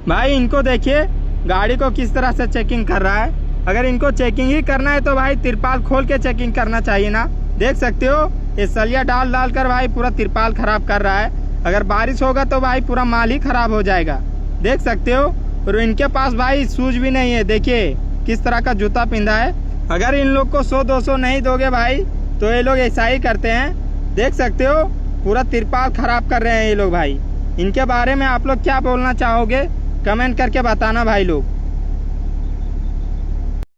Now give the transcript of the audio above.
भाई इनको देखिए गाड़ी को किस तरह से चेकिंग कर रहा है। अगर इनको चेकिंग ही करना है तो भाई तिरपाल खोल के चेकिंग करना चाहिए ना। देख सकते हो ये सलिया डाल डाल कर भाई पूरा तिरपाल खराब कर रहा है। अगर बारिश होगा तो भाई पूरा माल ही खराब हो जाएगा। देख सकते हो। और इनके पास भाई शूज भी नहीं है, देखिए किस तरह का जूता पिंधा है। अगर इन लोग को 100-200 नहीं दोगे भाई तो ये लोग ऐसा ही करते हैं। देख सकते हो पूरा तिरपाल खराब कर रहे हैं ये लोग भाई। इनके बारे में आप लोग क्या बोलना चाहोगे कमेंट करके बताना भाई लोग।